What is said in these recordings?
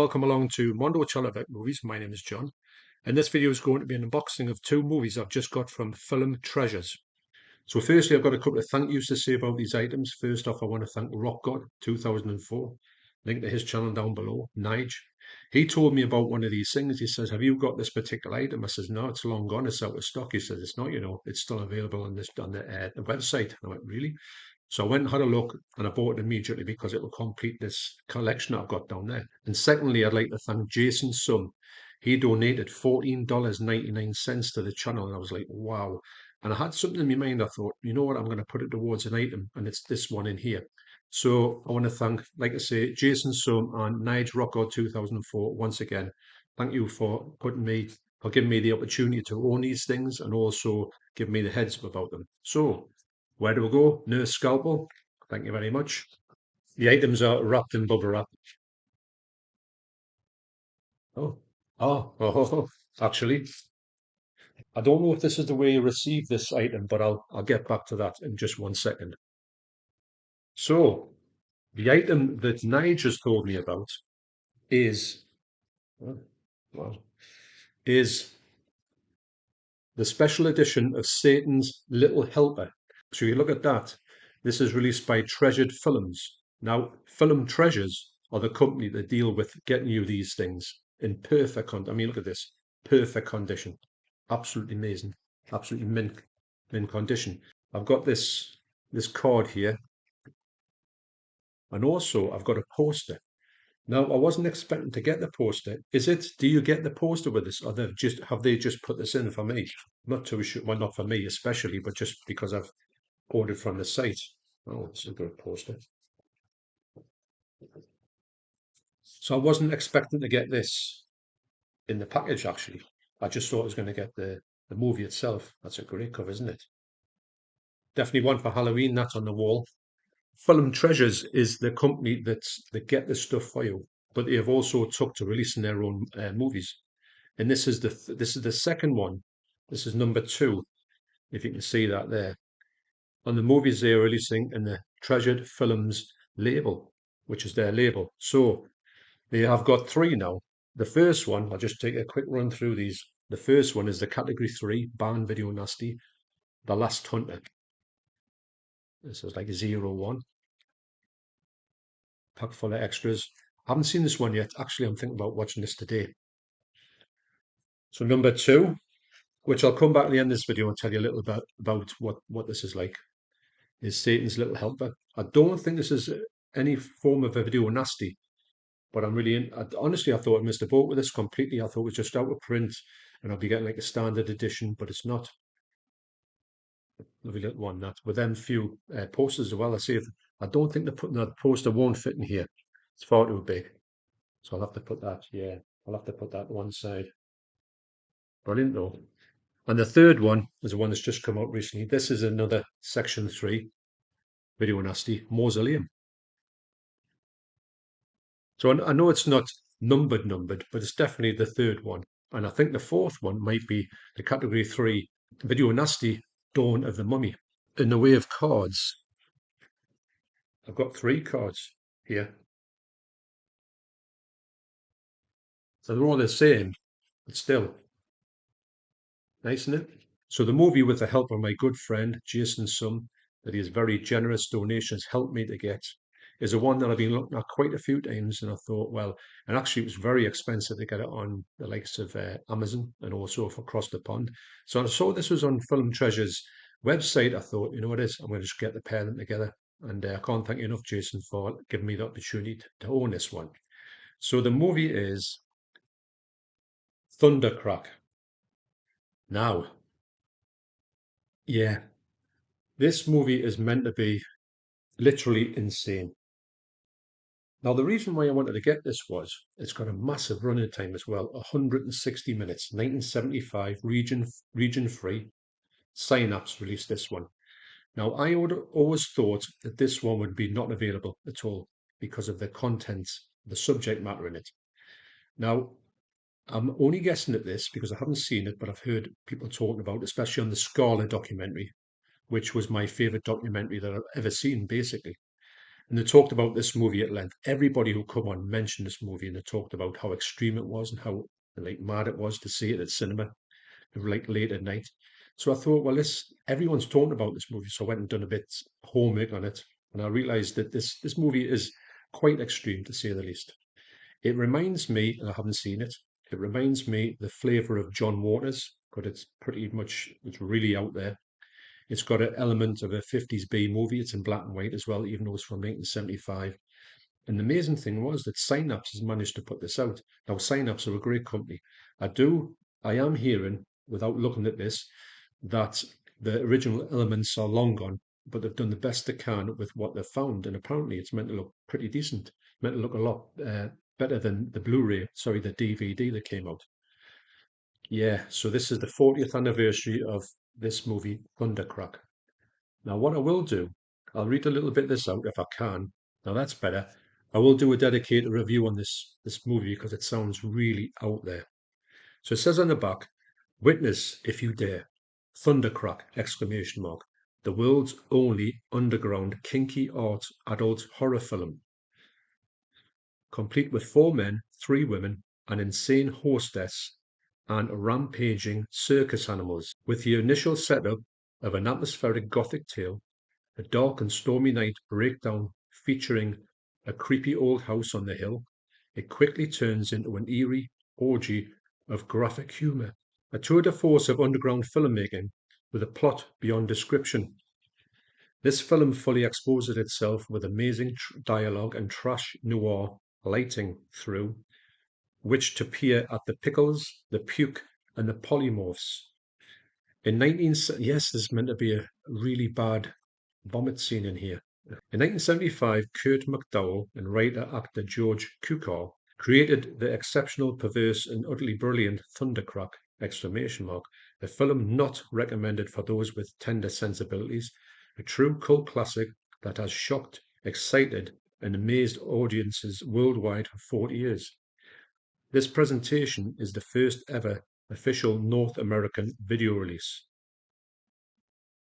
welcome along to Mondo Chelloveck movies. My name is John, and this video is going to be an unboxing of two movies I've just got from Film Treasures. So firstly, I've got a couple of thank yous to say about these items. First off, I want to thank Rock God 2004, link to his channel down below, Nige. He told me about one of these things. He says, have you got this particular item? I says, no, it's long gone. It's out of stock. He says, it's not, it's still available on the website. And I went, really? So I went and had a look and I bought it immediately because it will complete this collection I've got down there. And secondly, I'd like to thank Jason's son. He donated $14.99 to the channel. And I was like, wow. And I had something in my mind. I thought, you know what, I'm going to put it towards an item. And it's this one in here. So I want to thank, like I say, Jason's son and Nige Rocko 2004 once again. Thank you for giving me the opportunity to own these things and also give me the heads up about them. So where do we go? Nurse Scalpel. Thank you very much. The items are wrapped in bubble wrap. Oh, oh, actually, I don't know if this is the way you receive this item, but I'll get back to that in just 1 second. So, the item that Nige has told me about is, well, is the special edition of Satan's Little Helper. So you look at that. This is released by Treasured Films. Now, Film Treasures are the company that deal with getting you these things in perfect condition. I mean, look at this. Perfect condition. Absolutely amazing. Absolutely mint condition. I've got this card here. And also I've got a poster. Now, I wasn't expecting to get the poster. Do you get the poster with this? Or have they just put this in for me? I'm not too sure. Well, not for me especially, but just because I've ordered from the site. Oh, it's a good poster. So I wasn't expecting to get this in the package, actually. I just thought I was going to get the movie itself. That's a great cover, isn't it? Definitely one for Halloween. That's on the wall. Film Treasures is the company that get the stuff for you, but they have also took to releasing their own movies. And this is the second one. This is number 2, if you can see that there. On the movies they are releasing in the Treasured Films label, which is their label. So they have got 3 now. The first one, I'll just take a quick run through these. The first one is the Category 3 Banned Video Nasty, The Last Hunter. This is like 01. Pack full of extras. I haven't seen this one yet. Actually, I'm thinking about watching this today. So number 2, which I'll come back at the end of this video and tell you a little bit about what this is like, is Satan's Little Helper. I don't think this is any form of a video nasty, but honestly, I thought I missed the boat with this completely. I thought it was just out of print and I'll be getting like a standard edition, but it's not. Lovely little one, that. With them few posters as well. I don't think they're putting that poster won't fit in here. It's far too big. So I'll have to put that, yeah, I'll have to put that one side. Brilliant though. And the third one is the one that's just come out recently. This is another Section 3 Video Nasty Mausoleum. So I know it's not numbered, but it's definitely the third one. And I think the fourth one might be the Category 3 Video Nasty Dawn of the Mummy. In the way of cards, I've got 3 cards here. So they're all the same, but still. Nice, isn't it? So the movie, with the help of my good friend Jason's son, that his very generous donations helped me to get, is a one that I've been looking at quite a few times, and I thought, well, and actually it was very expensive to get it on the likes of Amazon and also for across the pond. So I saw this was on Film Treasures website. I thought, you know what it is, I'm going to just get the pair of them together. And I can't thank you enough, Jason, for giving me the opportunity to own this one. So the movie is Thundercrack. Now, yeah, this movie is meant to be literally insane. Now, the reason why I wanted to get this was it's got a massive running time as well, 160 minutes, 1975, region free. Synapse released this one. Now, I would always thought that this one would be not available at all because of the content, the subject matter in it. Now, I'm only guessing at this because I haven't seen it, but I've heard people talking about it, especially on the Scarlet documentary, which was my favorite documentary that I've ever seen, basically. And they talked about this movie at length. Everybody who come on mentioned this movie, and they talked about how extreme it was and how like mad it was to see it at cinema, like late at night. So I thought, well, this everyone's talking about this movie, so I went and done a bit homework on it, and I realised that this movie is quite extreme to say the least. It reminds me, and I haven't seen it. It reminds me the flavour of John Waters, but it's really out there. It's got an element of a 50s B movie. It's in black and white as well, even though it's from 1975. And the amazing thing was that Synapse has managed to put this out. Now, Synapse are a great company. I am hearing, without looking at this, that the original elements are long gone, but they've done the best they can with what they've found. And apparently, it's meant to look pretty decent. Meant to look a lot better than the Blu-ray, sorry, the DVD that came out. Yeah, so this is the 40th anniversary of this movie, Thundercrack. Now, what I will do, I'll read a little bit of this out if I can. Now, that's better. I will do a dedicated review on this movie because it sounds really out there. So it says on the back, witness if you dare, Thundercrack, exclamation mark, the world's only underground kinky art adult horror film, complete with 4 men, 3 women, an insane hostess, and rampaging circus animals, with the initial setup of an atmospheric gothic tale, a dark and stormy night breakdown featuring a creepy old house on the hill. It quickly turns into an eerie orgy of graphic humour, a tour de force of underground filmmaking with a plot beyond description. This film fully exposes itself with amazing dialogue and trash noir lighting through which to peer at the pickles, the puke, and the polymorphs. Yes, there's meant to be a really bad vomit scene in here. In 1975, Kurt McDowell and writer-actor George Cukor created the exceptional, perverse, and utterly brilliant Thundercrack! Exclamation mark, a film not recommended for those with tender sensibilities, a true cult classic that has shocked, excited, and amazed audiences worldwide for 40 years. This presentation is the first ever official North American video release.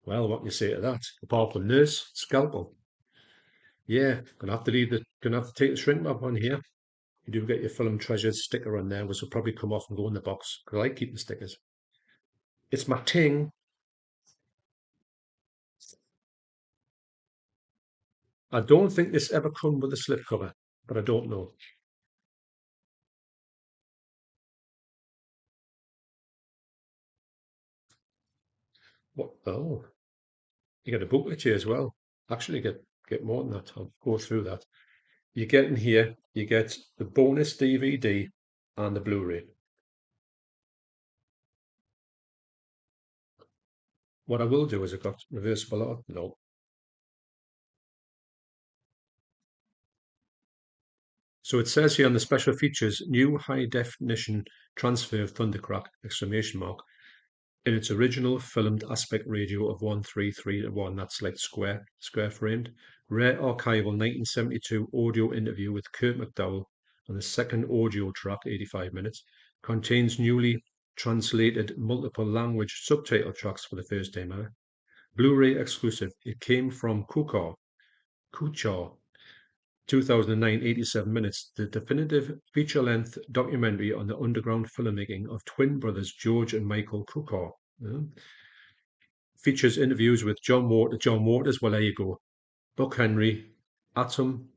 Well, what can you say to that? Apart from nurse, scalpel. Yeah, gonna have to take the shrink wrap on here. You do get your Film Treasures sticker on there, which will probably come off and go in the box, because I like keeping stickers. It's my ting. I don't think this ever come with a slipcover, but I don't know. What? Oh, you get a booklet here as well. Actually, get more than that. I'll go through that. You get in here, you get the bonus DVD and the Blu-ray. What I will do is I've got reversible art. No. So it says here on the special features, new high definition transfer of Thundercrack, exclamation mark, in its original filmed aspect ratio of 1:3:3 to 1, that's like square framed. Rare archival 1972 audio interview with Kurt McDowell on the second audio track, 85 minutes, contains newly translated multiple language subtitle tracks for the first time ever. Blu-ray exclusive. It came from Kuchar, 2009, 87 minutes, the definitive feature-length documentary on the underground filmmaking of twin brothers George and Michael Cukor. Features interviews with John Waters, well, there you go, Buck Henry, Atom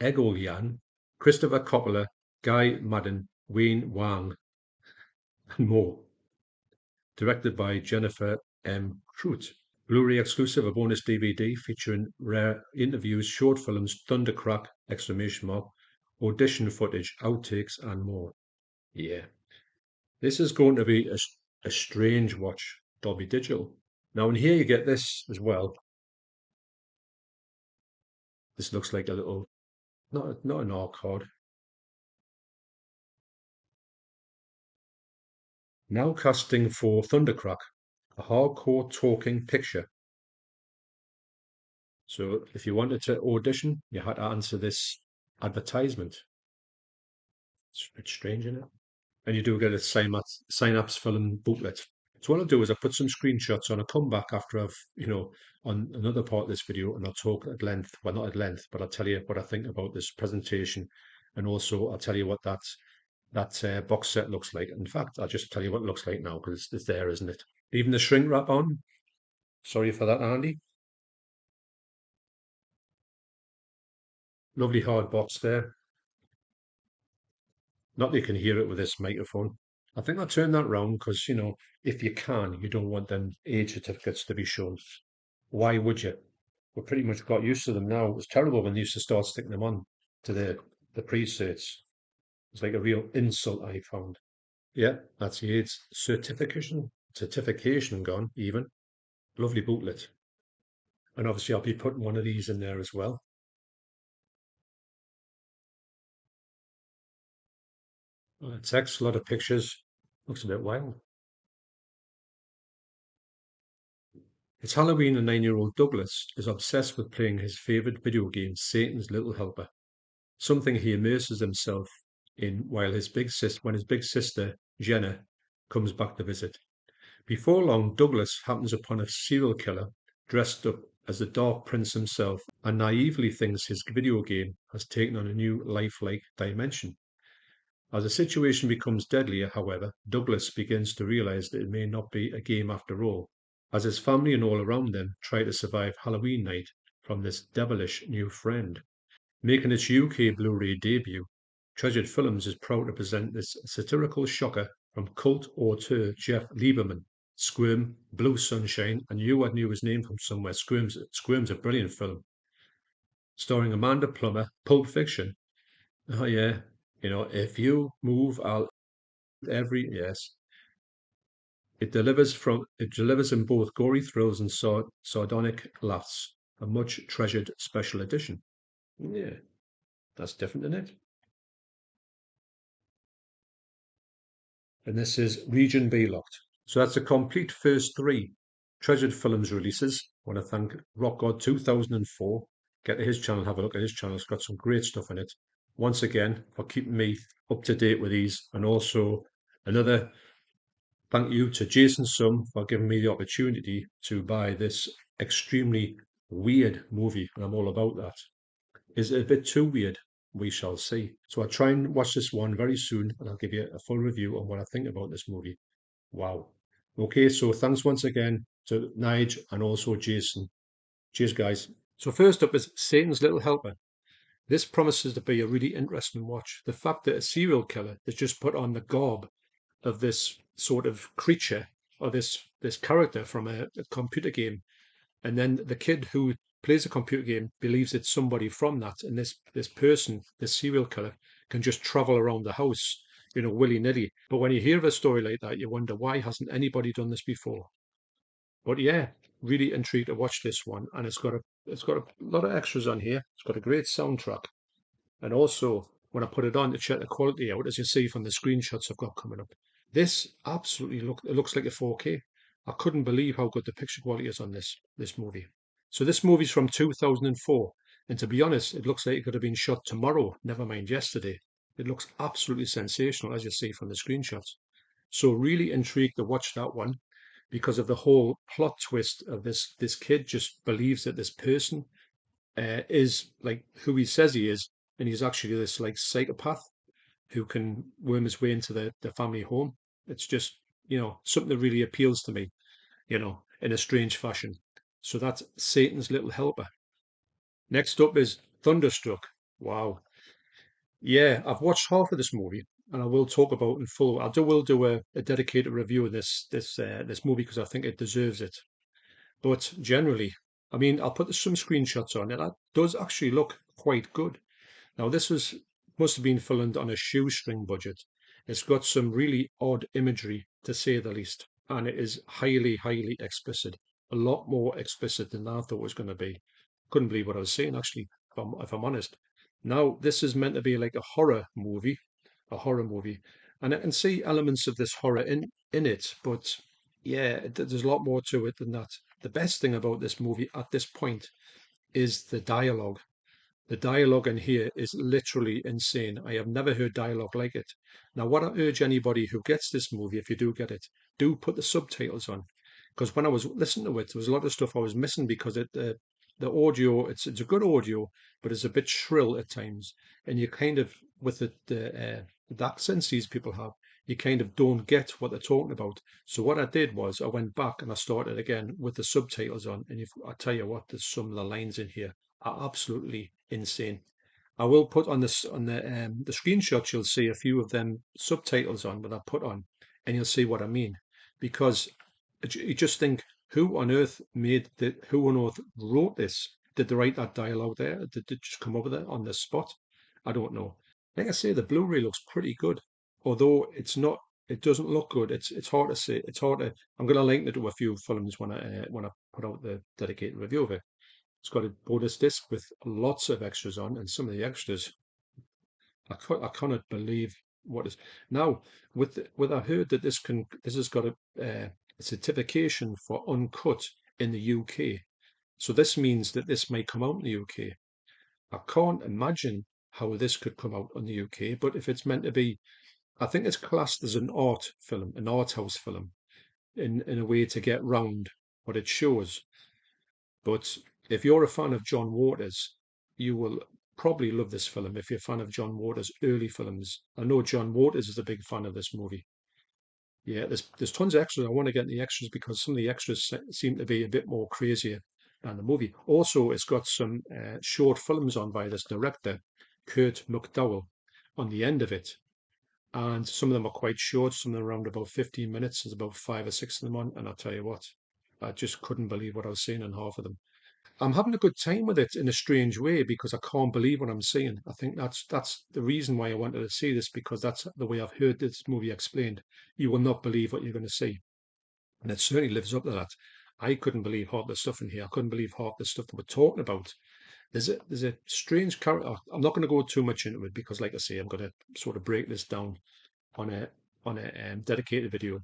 Egolyan, Christopher Coppola, Guy Madden, Wayne Wang, and more. Directed by Jennifer M. Crute. Blu-ray exclusive, a bonus DVD featuring rare interviews, short films, Thundercrack, exclamation mark, audition footage, outtakes, and more. Yeah, this is going to be a strange watch, Dolby Digital. Now in here you get this as well. This looks like a little, not an R card. Now casting for Thundercrack, a hardcore talking picture. So if you wanted to audition, you had to answer this advertisement. It's a bit strange, isn't it? And you do get a Synapse film booklet. So what I'll do is I'll put some screenshots on. I'll come back after I've, on another part of this video, and I'll talk at length. Well, not at length, but I'll tell you what I think about this presentation, and also I'll tell you what that box set looks like. In fact, I'll just tell you what it looks like now because it's there, isn't it? Even the shrink wrap on. Sorry for that, Andy. Lovely hard box there. Not that you can hear it with this microphone. I think I'll turn that round because, if you can, you don't want them age certificates to be shown. Why would you? We've pretty much got used to them now. It was terrible when they used to start sticking them on to the pre-certs. It's like a real insult, I found. Yeah, that's the AIDS certification gone, even. Lovely booklet. And obviously I'll be putting one of these in there as well. Text, a lot of pictures. Looks a bit wild. It's Halloween and 9-year-old Douglas is obsessed with playing his favorite video game, Satan's Little Helper, something he immerses himself in while when his big sister, Jenna, comes back to visit. Before long, Douglas happens upon a serial killer dressed up as the Dark Prince himself and naively thinks his video game has taken on a new lifelike dimension. As the situation becomes deadlier, however, Douglas begins to realize that it may not be a game after all, as his family and all around them try to survive Halloween night from this devilish new friend. Making its UK Blu-ray debut, Treasured Films is proud to present this satirical shocker from cult auteur Jeff Lieberman. Squirm, Blue Sunshine, and I knew his name from somewhere. Squirm's a brilliant film, starring Amanda Plummer, Pulp Fiction. Oh yeah, if you move, I'll every yes. It delivers in both gory thrills and sardonic laughs. A much treasured special edition. Yeah, that's different, isn't it? And this is Region B locked. So that's a complete first three Treasured Films releases. I want to thank Rock God 2004. Get to his channel, have a look at his channel. It's got some great stuff in it. Once again, for keeping me up to date with these. And also another thank you to Jason Sum for giving me the opportunity to buy this extremely weird movie. And I'm all about that. Is it a bit too weird? We shall see. So I'll try and watch this one very soon and I'll give you a full review on what I think about this movie. Wow. Okay, so thanks once again to Nige and also Jason. Cheers, guys. So first up is Satan's Little Helper. This promises to be a really interesting watch. The fact that a serial killer has just put on the garb of this sort of creature or this character from a computer game, and then the kid who plays a computer game believes it's somebody from that, and this person, this serial killer, can just travel around the house, willy nilly. But when you hear of a story like that, you wonder why hasn't anybody done this before? But yeah, really intrigued to watch this one, and it's got a lot of extras on here. It's got a great soundtrack, and also when I put it on to check the quality out, as you see from the screenshots I've got coming up, this absolutely looks like a 4K. I couldn't believe how good the picture quality is on this movie. So this movie's from 2004, and to be honest, it looks like it could have been shot tomorrow, never mind yesterday. It looks absolutely sensational, as you see from the screenshots. So really intrigued to watch that one because of the whole plot twist of this kid just believes that this person is like who he says he is, and he's actually this like psychopath who can worm his way into the family home. It's just, something that really appeals to me, in a strange fashion. So that's Satan's Little Helper. Next up is Thunderstruck. Wow. Yeah, I've watched half of this movie, and I will talk about it in full. Will do a dedicated review of this movie because I think it deserves it. But generally, I mean, I'll put some screenshots on it. That does actually look quite good. Now, must have been filmed on a shoestring budget. It's got some really odd imagery, to say the least, and it is highly, highly explicit. A lot more explicit than I thought it was going to be. Couldn't believe what I was saying, actually, if I'm honest. Now, this is meant to be like a horror movie, and I can see elements of this horror in it, but yeah, there's a lot more to it than that. The best thing about this movie at this point is the dialogue. The dialogue in here is literally insane. I have never heard dialogue like it. Now, what I urge anybody who gets this movie, if you do get it, do put the subtitles on. Because when I was listening to it, there was a lot of stuff I was missing because the audio, it's a good audio, but it's a bit shrill at times. And you kind of, with the accents these people have, you kind of don't get what they're talking about. So what I did was I went back and I started again with the subtitles on. And I tell you what, there's some of the lines in here are absolutely insane. I will put on this on the screenshots. You'll see a few of them subtitles on that I put on, and you'll see what I mean. Because you just think, who on earth made the? Who on earth wrote this? Did they write that dialogue there? Did it just come over there on the spot? I don't know. Like I say, the Blu-ray looks pretty good, although it's not. It doesn't look good. It's hard to say. It's hard to. I'm going to link it to a few films when I put out the dedicated review of it. It's got a bonus disc with lots of extras on, and some of the extras I cannot believe what is now with I heard that this has got a certification for uncut in the UK. So this means that this may come out in the UK. I can't imagine how this could come out in the UK, but if it's meant to be, I think it's classed as an art film, an art house film, in a way to get round what it shows. But if you're a fan of John Waters, you will probably love this film if you're a fan of John Waters' early films. I know John Waters is a big fan of this movie. Yeah, there's tons of extras. I want to get the extras because some of the extras seem to be a bit more crazier than the movie. Also, it's got some short films on by this director, Kurt McDowell, on the end of it. And some of them are quite short, some of them around about 15 minutes. There's about 5 or 6 of them on. And I'll tell you what, I just couldn't believe what I was seeing in half of them. I'm having a good time with it in a strange way because I can't believe what I'm seeing. I think that's the reason why I wanted to see this because that's the way I've heard this movie explained. You will not believe what you're going to see, and it certainly lives up to that. I couldn't believe half the stuff in here. I couldn't believe half the stuff that we're talking about. There's a strange character. I'm not going to go too much into it because, like I say, I'm going to sort of break this down on a dedicated video.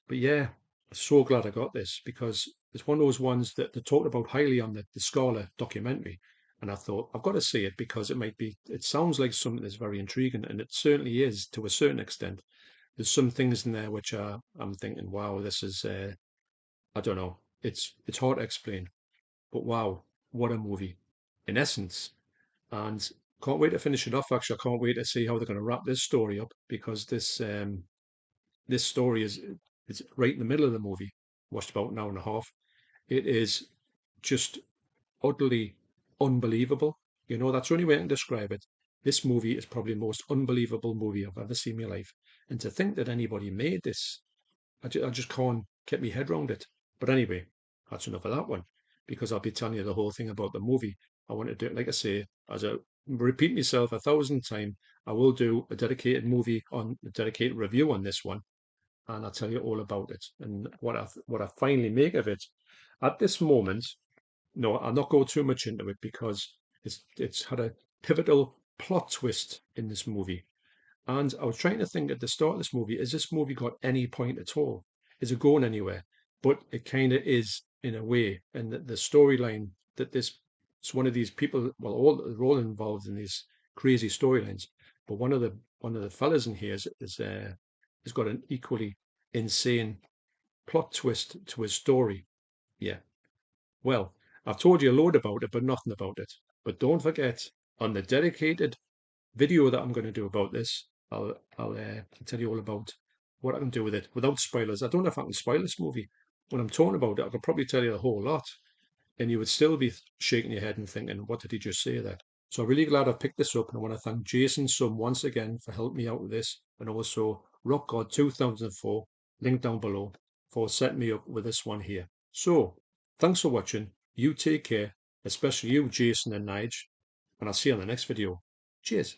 But yeah, so glad I got this because it's one of those ones that they talked about highly on the Scala documentary. And I thought, I've got to see it because it sounds like something that's very intriguing. And it certainly is to a certain extent. There's some things in there which I'm thinking, wow, this is, I don't know, it's hard to explain. But wow, what a movie in essence. And can't wait to finish it off. Actually, I can't wait to see how they're going to wrap this story up because this story is right in the middle of the movie. Watched about an hour and a half. It is just utterly unbelievable. You know, that's the only way I can describe it. This movie is probably the most unbelievable movie I've ever seen in my life. And to think that anybody made this, I just can't get my head around it. But anyway, that's enough of that one because I'll be telling you the whole thing about the movie. I want to do it, like I say, as I repeat myself 1,000 times, I will do a dedicated movie on a dedicated review on this one and I'll tell you all about it and what I finally make of it. At this moment, no, I'll not go too much into it because it's had a pivotal plot twist in this movie. And I was trying to think at the start of this movie, is this movie got any point at all? Is it going anywhere? But it kind of is in a way. And the storyline that this it's one of these people, well, they're all involved in these crazy storylines. But one of the fellas in here has got an equally insane plot twist to his story. Yeah. Well, I've told you a load about it, but nothing about it. But don't forget, on the dedicated video that I'm going to do about this, I'll tell you all about what I can do with it without spoilers. I don't know if I can spoil this movie. When I'm talking about it, I could probably tell you the whole lot, and you would still be shaking your head and thinking, "What did he just say there?" So I'm really glad I picked this up, and I want to thank Jason Sum once again for helping me out with this, and also Rock God 2004, link down below, for setting me up with this one here. So thanks for watching. You take care, especially you, Jason and Nige, and I'll see you on the next video. Cheers.